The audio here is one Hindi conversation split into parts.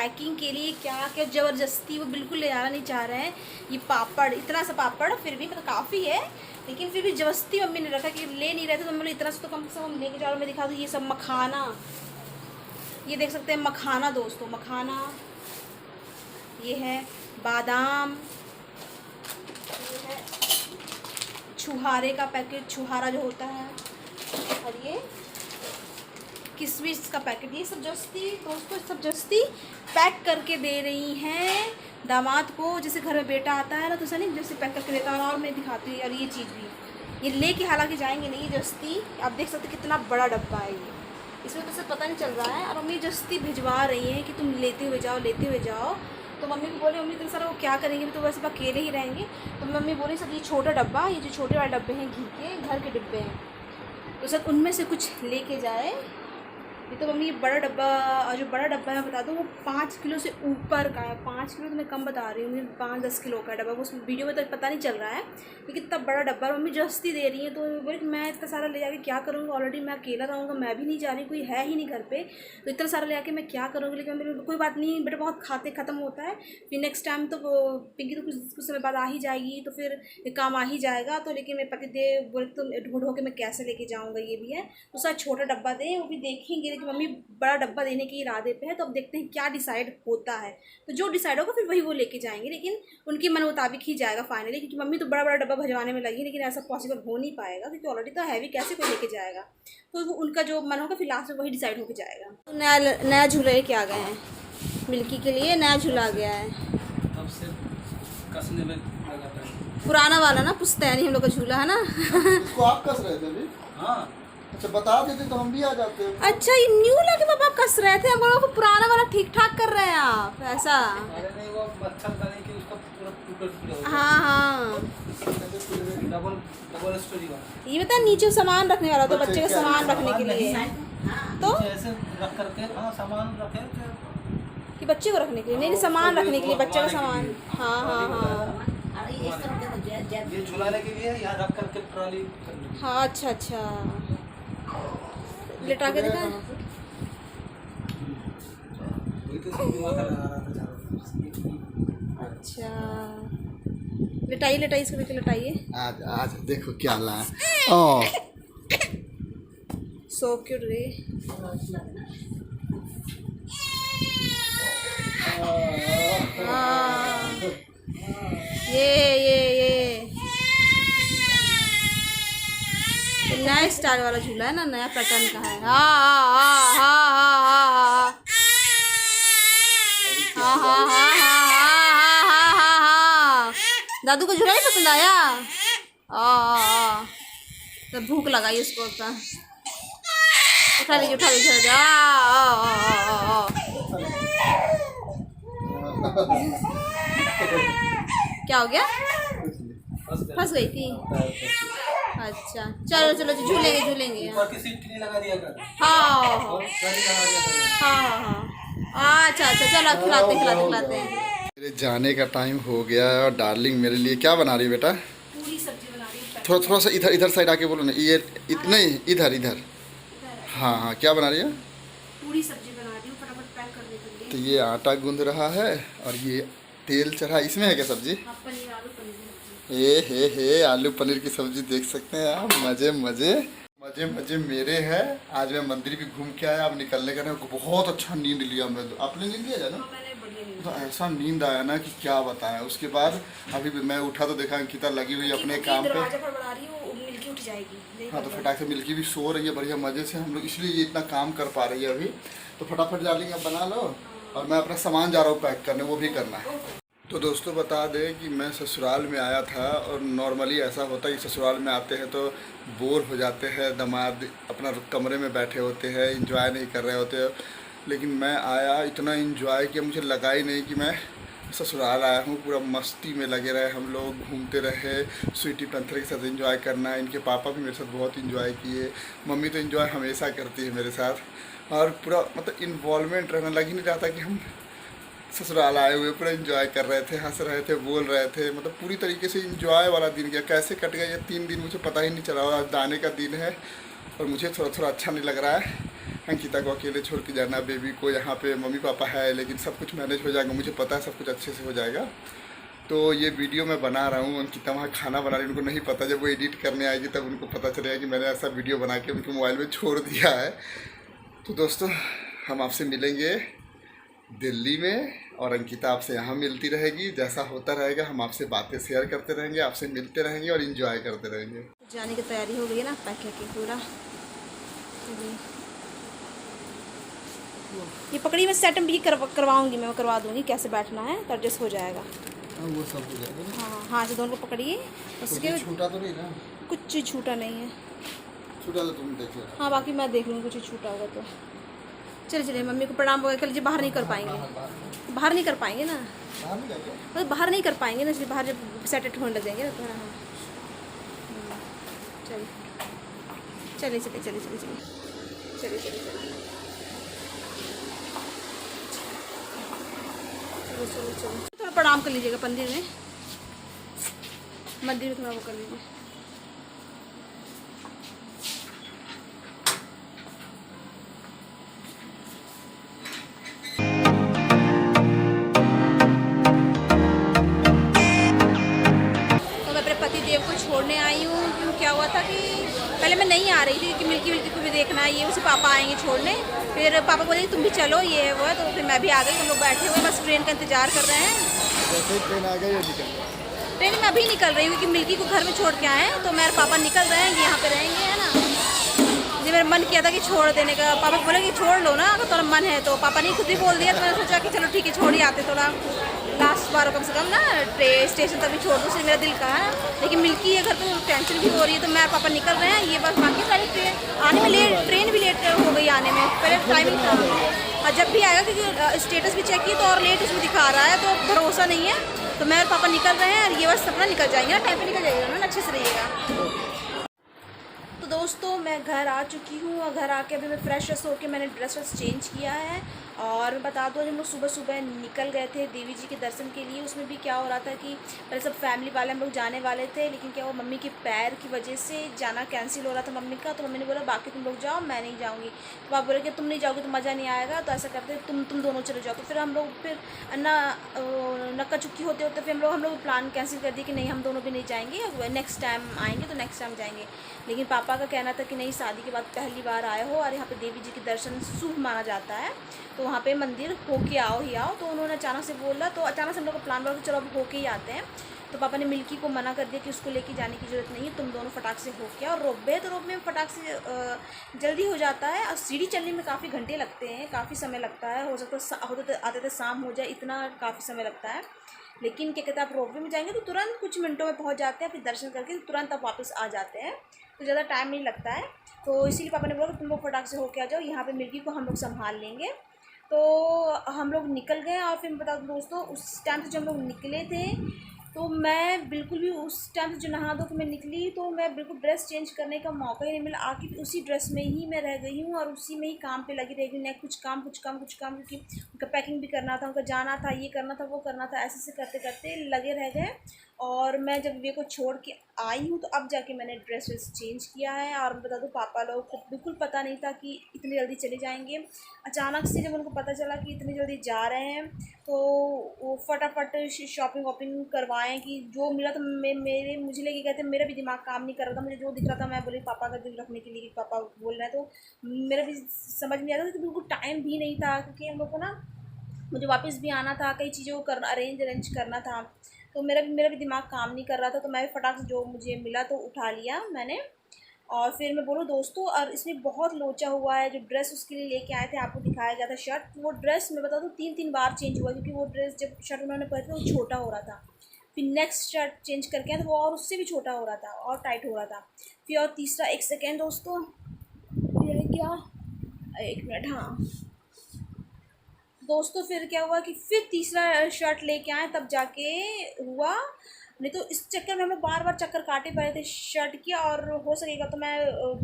पैकिंग के लिए क्या क्या ज़बरदस्ती वो बिल्कुल ले जाना नहीं चाह रहे हैं। ये पापड़, इतना सा पापड़ फिर भी मतलब काफ़ी है, लेकिन फिर भी ज़बरदस्ती मम्मी ने रखा कि ले नहीं रहे थे, तो मम्मी इतना सा तो कम से कम लेके जाओ। मैं दिखा दूँ ये सब मखाना, ये देख सकते हैं मखाना दोस्तों, मखाना, ये है बादाम, ये है छुहारे का पैकेट, छुहारा जो होता है, और ये किशमिश का पैकेट। ये सब जस्ती दोस्तों, सब जस्ती पैक करके दे रही हैं दामाद को। जैसे घर में बेटा आता है ना, तो सनी जैसे पैक करके देता है। और मैं दिखाती हूँ, और ये चीज़ भी ये लेके हालांकि जाएंगे नहीं, जस्ती आप देख सकते कितना बड़ा डब्बा है ये, इसमें तो सब पता नहीं चल रहा है। और मम्मी जस्ती भिजवा रही हैं कि तुम लेते हुए जाओ, लेते हुए जाओ। तो मम्मी को बोले मम्मी इतना सारा वो क्या करेंगे, तो वैसे अकेले ही रहेंगे। तो मम्मी बोली सब ये छोटा डब्बा, ये जो छोटे वाले डब्बे हैं घी के, घर के डिब्बे हैं, तो सर उनमें से कुछ लेके जाए। ये तो मम्मी ये बड़ा डब्बा, और जो बड़ा डब्बा है बता दूँ वो 5 किलो से ऊपर का है। 5 किलो तो मैं कम बता रही हूँ, 5-10 किलो का डब्बा, उस वीडियो में तो पता नहीं चल रहा है, लेकिन इतना बड़ा डब्बा मम्मी जस्ती दे रही है। तो बोले मैं इतना सारा ले जाके क्या करूँगा, ऑलरेडी मैं अकेला रहूँगा, मैं भी नहीं जा रही, कोई है ही नहीं घर पे, तो इतना सारा ले आके मैं क्या करूँगी। लेकिन मेरे कोई बात नहीं बेटा, बहुत खाते ख़त्म होता है, फिर नेक्स्ट टाइम तो पिंकी तो कुछ समय बाद आ ही जाएगी, तो फिर काम आ ही जाएगा। तो लेकिन मेरे पति देव बोले तुम ढूंढो के मैं कैसे लेके जाऊँगा, ये भी है। तो सर छोटा डब्बा दें, वो भी देखेंगे, लेकिन मम्मी बड़ा डब्बा देने के इरादे पे है। तो अब देखते हैं क्या डिसाइड होता है, तो जो डिसाइड होगा फिर वही वो लेके जाएंगे, लेकिन उनके मन मुताबिक ही जाएगा फाइनली। क्योंकि मम्मी तो बड़ा बड़ा डब्बा भजवाने में लगी, लेकिन ऐसा पॉसिबल हो नहीं पाएगा, क्योंकि ऑलरेडी तो हैवी कैसे कोई लेके जाएगा। तो वो उनका जो मन होगा फिर लास्ट में वही डिसाइड होकर जाएगा। तो नया झूला लेके आ गए हैं, मिल्की के लिए नया झूला आ गया है। अब से कसने में पुराना वाला ना पुश्तैनी हम लोग का झूला है ना। इसको आप कस रहे थे अभी? हाँ अच्छा बता देते तो हम भी आ जाते। अच्छा ये न्यू लगे पापा कस रहे थे, हम लोग पुराना वाला ठीक ठाक कर रहे हैं आप ऐसा। अरे नहीं वो अच्छा करने की उसका पूरा टूटा हाँ हाँ, डबल डबल स्टोरी वाला। ये बता नीचे सामान रखने वाला, तो बच्चे का सामान रखने के लिए, तो ऐसे रख करके हाँ सामान रखे कि बच्चे को रखने के लिए, नहीं सामान रखने के लिए, बच्चे का सामान। हाँ हाँ हाँ ये झुलाने के लिए यहाँ रख करके ट्रॉली करनी। हाँ, अच्छा अच्छा लेटा के दिखा। अच्छा लेटाइए लेटाइए, इसको लेके लेटाइए। आज आज देखो क्या ला ओ सो क्यूट रे। हाँ ये नया स्टाइल वाला झूला है ना, नया पैटर्न का है। हाँ हाँ हाँ हाँ हाँ हाँ हाँ हाँ हाँ हाँ हाँ हाँ। दादू को झूला नहीं पसंद आया? तो भूख लगाई उसको, उठा लीजिए उठा लीजिए। क्या हो गया, फंस गई थी? अच्छा चलो चलो झूलेंगे झूलेंगे। ऊपर की सीट के लिए लगा दिया कर। हाँ गाड़ी लगा दिया कर। हाँ हाँ अच्छा अच्छा चलो खिलाते खिलाते खिलाते हैं। मेरे जाने का टाइम हो गया है। और डार्लिंग मेरे लिए क्या बना रही है बेटा? पूरी सब्जी बना रही हूँ। थोड़ा सा इधर साइड आके बोलो ना, ये नहीं इधर। हाँ हाँ क्या बना रही है? पूरी सब्जी बना रही हूँ फटाफट पैक करने के लिए। तो ये आटा गूंद रहा है और ये तेल चढ़ा, इसमें है क्या सब्जी? हाँ पनीर आलू पनीर। हे आलू पनीर की सब्जी देख सकते हैं आप। मजे मजे मजे मजे मेरे हैं। आज मैं मंदिर भी घूम के आया, अब निकलने का ना बहुत अच्छा नींद लिया मैं। आपने नींद लिया जाना? तो ऐसा नींद आया ना कि क्या बताएं। उसके बाद अभी मैं उठा तो देखा अंकिता लगी हुई अपने काम पे। मिल्की उठ जाएगी। हाँ तो फटाक से मिल्की भी सो रही है बढ़िया मजे से। हम लोग इसलिए ये इतना काम कर पा रही है अभी। तो फटाफट डार्लिंग अब बना लो, और मैं अपना सामान जा रहा हूँ पैक करने, वो भी करना है। तो दोस्तों बता दें कि मैं ससुराल में आया था, और नॉर्मली ऐसा होता है कि ससुराल में आते हैं तो बोर हो जाते हैं, दामाद अपना कमरे में बैठे होते हैं, एंजॉय नहीं कर रहे होते। लेकिन मैं आया, इतना एंजॉय किया, मुझे लगा ही नहीं कि मैं ससुराल आया हूँ। पूरा मस्ती में लगे रहे हम लोग, घूमते रहे, स्वीटी पैंथर के साथ एंजॉय करना। इनके पापा भी मेरे साथ बहुत एंजॉय किए, मम्मी तो एंजॉय हमेशा करती है मेरे साथ। और पूरा मतलब इन्वॉल्वमेंट रहना, लग ही नहीं रहा था कि हम ससुराल आए हुए। पूरा एंजॉय कर रहे थे, हंस रहे थे, बोल रहे थे, मतलब पूरी तरीके से एंजॉय वाला दिन गया। कैसे कट गया ये 3 दिन मुझे पता ही नहीं चला। आज दाने का दिन है और मुझे थोड़ा अच्छा नहीं लग रहा है। अंकिता को अकेले छोड़ के जाना, बेबी को, यहाँ पे मम्मी पापा है, लेकिन सब कुछ मैनेज हो जाएगा, मुझे पता है सब कुछ अच्छे से हो जाएगा। तो ये वीडियो मैं बना रहा हूँ, अंकिता वहाँ खाना बना रही है, उनको नहीं पता, जब वो एडिट करने आएगी तब उनको पता चलेगा कि मैंने ऐसा वीडियो बना के उनके मोबाइल में छोड़ दिया है। तो दोस्तों हम आपसे मिलेंगे दिल्ली में और अंकिता आपसे यहाँ मिलती रहेगी। जैसा होता रहेगा हम आपसे बातें शेयर करते रहेंगे, आपसे मिलते रहेंगे और इन्जॉय करते रहेंगे। जाने की तैयारी हो गई है ना, पैक करके पूरा। ये पकड़ी मैं सेट भी करवाऊंगी, मैं करवा दूंगी कैसे बैठना है, तो एडजस्ट हो जाएगा। वो सब हो जाएगा। हाँ हाँ, से दोनों को पकड़िए, उसके छूटा तो नहीं ना? कुछ चीज़ छूटा नहीं है। छूटा तो तुम देख लो। हाँ बाकी मैं देख लूँगी, कुछ चीज़ छूटा होगा तो। चलिए चलिए, मम्मी को प्रणाम वगैरह कर लीजिए। बाहर नहीं कर पाएंगे, बाहर नहीं कर पाएंगे ना, मतलब बाहर नहीं कर पाएंगे ना, इसलिए बाहर जब सेट होने लग जाएंगे तो। हाँ चलिए चलिए चलिए चलिए चलिए चलिए चलिए चलिए चलो चलो चलो, थोड़ा प्रणाम कर लीजिएगा मंदिर में, मंदिर में थोड़ा वो कर लीजिए। छोड़ने आई हूँ, क्यों क्या हुआ था कि पहले मैं नहीं आ रही थी कि मिल्की को भी देखना है, ये उसे पापा आएंगे छोड़ने। फिर पापा बोले तुम भी चलो, ये है वो है, तो फिर मैं भी आ गई। हम लोग बैठे हुए बस ट्रेन का इंतजार कर रहे हैं। ट्रेन आ गई, ट्रेन में अभी निकल रही हूँ क्योंकि मिल्की को घर में छोड़ के आए हैं, तो मेरे पापा निकल रहे हैं, यहाँ पे रहेंगे, है ना। जी मेरा मन किया था कि छोड़ देने का, पापा बोले कि छोड़ लो ना अगर थोड़ा मन है तो। पापा ने खुद ही बोल दिया, तो मैंने सोचा कि चलो ठीक है छोड़ ही आते, थोड़ा लास्ट बार कम से कम ना स्टेशन तक भी छोड़ दो, मेरा दिल कहा है। लेकिन मिल्की है घर पे, टेंशन भी हो रही है, तो मेरे पापा निकल रहे हैं। ये बस बाकी सारी ट्रेन आने में लेट, ट्रेन भी लेट हो गई आने में, पहले टाइमिंग था। और जब भी आएगा क्योंकि स्टेटस भी चेक किया तो और लेट इसमें दिखा रहा है, तो भरोसा नहीं है। तो मेरे पापा निकल रहे हैं और ये बस अपना निकल जाएंगे ना, टाइम पे निकल जाएगा ना, अच्छे से रहिएगा। तो दोस्तों मैं घर आ चुकी हूँ और घर आके अभी मैं फ्रेश होकर मैंने ड्रेस चेंज किया है। और मैं बता दूँ, हम लोग सुबह सुबह निकल गए थे देवी जी के दर्शन के लिए। उसमें भी क्या हो रहा था कि पहले सब फैमिली वाले हम लोग जाने वाले थे, लेकिन क्या हुआ मम्मी के पैर की वजह से जाना कैंसिल हो रहा था मम्मी का। तो मम्मी ने बोला बाकी तुम लोग जाओ, मैं नहीं जाऊँगी। तो आप बोले कि तुम नहीं जाओगे तो मज़ा नहीं आएगा, तो ऐसा करते तुम दोनों चले जाओ। तो फिर हम लोग फिर नक्का चुक्की होते होते फिर हम लोग प्लान कैंसिल कर दिया कि नहीं हम दोनों भी नहीं जाएंगे, नेक्स्ट टाइम आएंगे तो नेक्स्ट टाइम जाएंगे। लेकिन पापा का कहना था कि नहीं, शादी के बाद पहली बार आए हो और यहाँ पे देवी जी के दर्शन शुभ माना जाता है, तो वहाँ पे मंदिर होके आओ ही आओ। तो उन्होंने अचानक से बोला, तो अचानक से हम लोग का प्लान बना, चलो अब होके ही आते हैं। तो पापा ने मिल्की को मना कर दिया कि उसको लेके जाने की ज़रूरत नहीं है, तुम दोनों फटाक से होके आओ। रोप है तो रोप में फटाक से जल्दी हो जाता है, और सीढ़ी चलने में काफ़ी घंटे लगते हैं, काफ़ी समय लगता है। हो सकता है आते थे शाम हो जाए, इतना काफ़ी समय लगता है। लेकिन क्या कहते हैं, आप रोपवे में जाएंगे तो तुरंत कुछ मिनटों में पहुंच जाते हैं, फिर दर्शन करके तुरंत आप वापस आ जाते हैं, तो ज़्यादा टाइम नहीं लगता है। तो इसीलिए पापा ने बोला कि तुम लोग फटाक से होके आ जाओ, यहाँ पे मिल्की को हम लोग संभाल लेंगे। तो हम लोग निकल गए। और फिर मैं बता दूँ दोस्तों, उस टाइम से जब हम लोग निकले थे तो मैं बिल्कुल भी उस टाइम से जो नहा धो के मैं निकली, तो मैं बिल्कुल ड्रेस चेंज करने का मौका ही नहीं मिला। आके उसी ड्रेस में ही मैं रह गई हूँ और उसी में ही काम पे लगी रह गई। नहीं कुछ काम, क्योंकि उनका पैकिंग भी करना था, उनका जाना था, ये करना था, वो करना था, ऐसे करते करते लगे रह गए। और मैं जब वे को छोड़ के आई हूँ तो अब जाके मैंने ड्रेस चेंज किया है। और बता दो पापा लोग को बिल्कुल पता नहीं था कि इतनी जल्दी चले जाएंगे। अचानक से जब उनको पता चला कि इतनी जल्दी जा रहे हैं, तो वो फटाफट शॉपिंग वॉपिंग करवाएं कि जो मिला तो मुझे लेके गए थे। मेरा भी दिमाग काम नहीं कर रहा था, मुझे जो दिख रहा था मैं बोली पापा का दिल रखने के लिए, पापा बोल रहे हैं, तो मेरा भी समझ में आ रहा था कि बिल्कुल टाइम भी नहीं था, क्योंकि हम लोग को ना मुझे वापस भी आना था, कई चीज़ों को अरेंज करना था। तो मेरा भी दिमाग काम नहीं कर रहा था, तो मैं फटाक से जो मुझे मिला तो उठा लिया मैंने। और फिर मैं बोलूँ दोस्तों, और इसमें बहुत लोचा हुआ है। जो ड्रेस उसके लिए लेके आए थे, आपको दिखाया गया था शर्ट, वो ड्रेस मैं बता दूँ 3 बार चेंज हुआ, क्योंकि वो ड्रेस जब शर्ट उन्होंने पहनी थी वो छोटा हो रहा था। फिर नेक्स्ट शर्ट चेंज करके आए तो वो और उससे भी छोटा हो रहा था और टाइट हो रहा था। फिर और तीसरा, एक सेकेंड दोस्तों, ये क्या, एक मिनट, हाँ दोस्तों, फिर क्या हुआ कि फिर तीसरा शर्ट लेके आए, तब जाके हुआ। नहीं तो इस चक्कर में हम लोग बार चक्कर काटे पड़े थे शर्ट की। और हो सकेगा तो मैं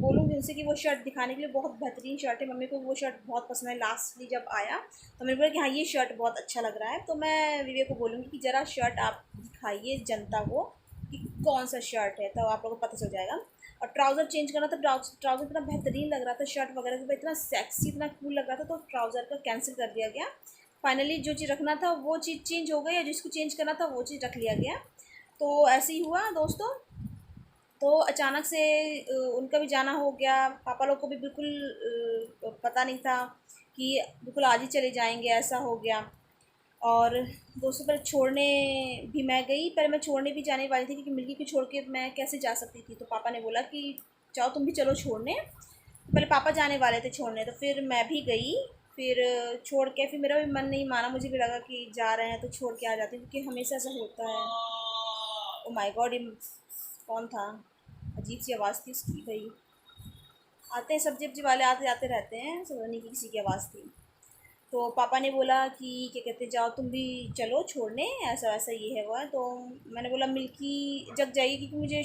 बोलूँगी उनसे कि वो शर्ट दिखाने के लिए, बहुत बेहतरीन शर्ट है, मम्मी को वो शर्ट बहुत पसंद है। लास्टली जब आया तो मैंने बोला कि हाँ ये शर्ट बहुत अच्छा लग रहा है। तो मैं विवेक को बोलूँगी कि ज़रा शर्ट आप दिखाइए जनता को कि कौन सा शर्ट है, तो आप लोगों को पता चल जाएगा। और ट्राउज़र चेंज करना था। ट्राउज़र इतना बेहतरीन लग रहा था, शर्ट वगैरह के, इतना सेक्सी, इतना कूल लग रहा था, तो ट्राउज़र का कैंसिल कर दिया गया। फाइनली जो चीज़ रखना था वो चीज़ चेंज हो गई, या जिसको चेंज करना था वो चीज़ रख लिया गया। तो ऐसे ही हुआ दोस्तों। तो अचानक से उनका भी जाना हो गया। पापा लोग को भी बिल्कुल पता नहीं था कि बिल्कुल आज ही चले जाएंगे, ऐसा हो गया। और दोस्तों पर छोड़ने भी मैं गई, पहले मैं छोड़ने भी जाने वाली थी क्योंकि मिल्की को छोड़ के मैं कैसे जा सकती थी। तो पापा ने बोला कि जाओ तुम भी चलो छोड़ने। तो पहले पापा जाने वाले थे छोड़ने, तो फिर मैं भी गई। फिर छोड़ के फिर मेरा भी मन नहीं माना, मुझे भी लगा कि जा रहे हैं तो छोड़ के आ जाती हूँ, क्योंकि हमेशा ऐसा होता है। ओ माय गॉड, ये कौन था? अजीब सी आवाज़ थी उसकी। भाई आते हैं सब्जी वब्जी वाले, आते जाते रहते हैं, समझ नहीं कि किसी की आवाज़ थी। तो पापा ने बोला कि क्या कहते, जाओ तुम भी चलो छोड़ने, ऐसा वैसा ये है वो है। तो मैंने बोला मिल्की जग जाएगी, क्योंकि मुझे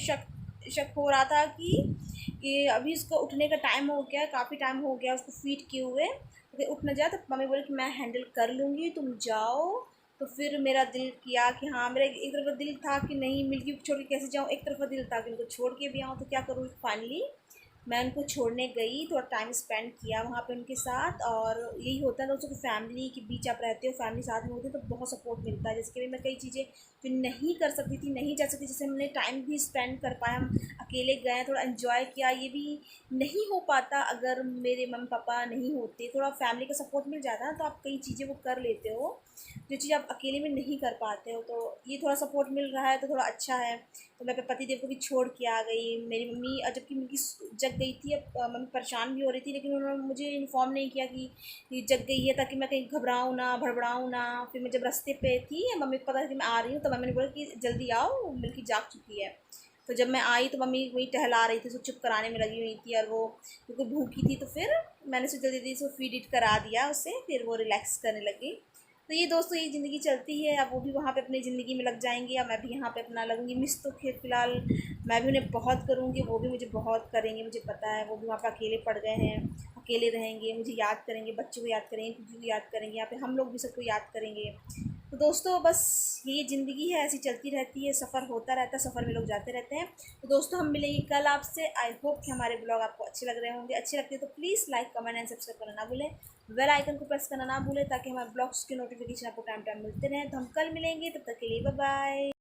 शक हो रहा था कि अभी उसको उठने का टाइम हो गया, काफ़ी टाइम हो गया उसको फीड किए हुए, तो उठ न जाए। तो मम्मी बोली कि मैं हैंडल कर लूँगी, तुम जाओ। तो फिर मेरा दिल किया कि हाँ, मेरा एक तरफ दिल था कि नहीं मिल्की को छोड़ के कैसे जाऊँ, एक तरफ दिल था कि उनको छोड़ के भी आऊँ, तो क्या करूँ। फाइनली मैं उनको छोड़ने गई, थोड़ा टाइम स्पेंड किया वहाँ पे उनके साथ। और यही होता है दोस्तों कि फैमिली के बीच आप रहते हो, फैमिली साथ में होती है तो बहुत सपोर्ट मिलता है। जैसे कि मैं कई चीज़ें जो नहीं कर सकती थी, नहीं जा सकती, जैसे हमने टाइम भी स्पेंड कर पाया, हम अकेले गए, थोड़ा एंजॉय किया, ये भी नहीं हो पाता अगर मेरे मम्मी पापा नहीं होते। थोड़ा फैमिली का सपोर्ट मिल जाता है ना, तो आप कई चीज़ें वो कर लेते हो जो चीज़ आप अकेले में नहीं कर पाते हो। तो ये थोड़ा सपोर्ट मिल रहा है तो थोड़ा अच्छा है। तो मैं अपने पतिदेव को भी छोड़ के आ गई। मेरी मम्मी, जबकि उनकी जग गई थी, अब मम्मी परेशान भी हो रही थी, लेकिन उन्होंने मुझे इन्फॉर्म नहीं किया कि ये जग गई है, ताकि मैं कहीं घबराऊँ ना, भड़बड़ाऊँ ना। फिर मैं जब रास्ते पे थी, मम्मी को पता था कि मैं आ रही हूँ, तो मम्मी ने बोला कि जल्दी आओ, मिल्की जाग चुकी है। तो जब मैं आई तो मम्मी वही टहला रही थी, उसको चुप कराने में लगी हुई थी, और वो क्योंकि भूखी थी, तो फिर मैंने उसे जल्दी जल्दी से फीड इट करा दिया उसे, फिर वो रिलैक्स करने लगी। तो ये दोस्तों, ये ज़िंदगी चलती है। अब वो भी वहाँ पे अपनी ज़िंदगी में लग जाएंगे, अब मैं भी यहाँ पे अपना लगूंगी। मिस तो खैर फ़िलहाल मैं भी उन्हें बहुत करूँगी, वो भी मुझे बहुत करेंगे, मुझे पता है। वो भी वहाँ पे अकेले पड़ गए हैं, अकेले रहेंगे, मुझे याद करेंगे, बच्चों को याद करेंगे, कुछ भी याद करेंगे, यहाँ पे हम लोग भी सबको याद करेंगे। तो दोस्तों बस ये ज़िंदगी है, ऐसी चलती रहती है, सफ़र होता रहता है, सफ़र में लोग जाते रहते हैं। तो दोस्तों हम मिलेंगे कल आपसे। आई होप कि हमारे ब्लॉग आपको अच्छे लग रहे होंगे। अच्छे लगते हैं तो please like, comment and subscribe करना ना भूलें। बेल आइकन को प्रेस करना ना भूलें, ताकि हमारे ब्लॉग्स के नोटिफिकेशन आपको टाइम टाइम मिलते रहें। तो हम कल मिलेंगे, तब तक के लिए बाय बाय।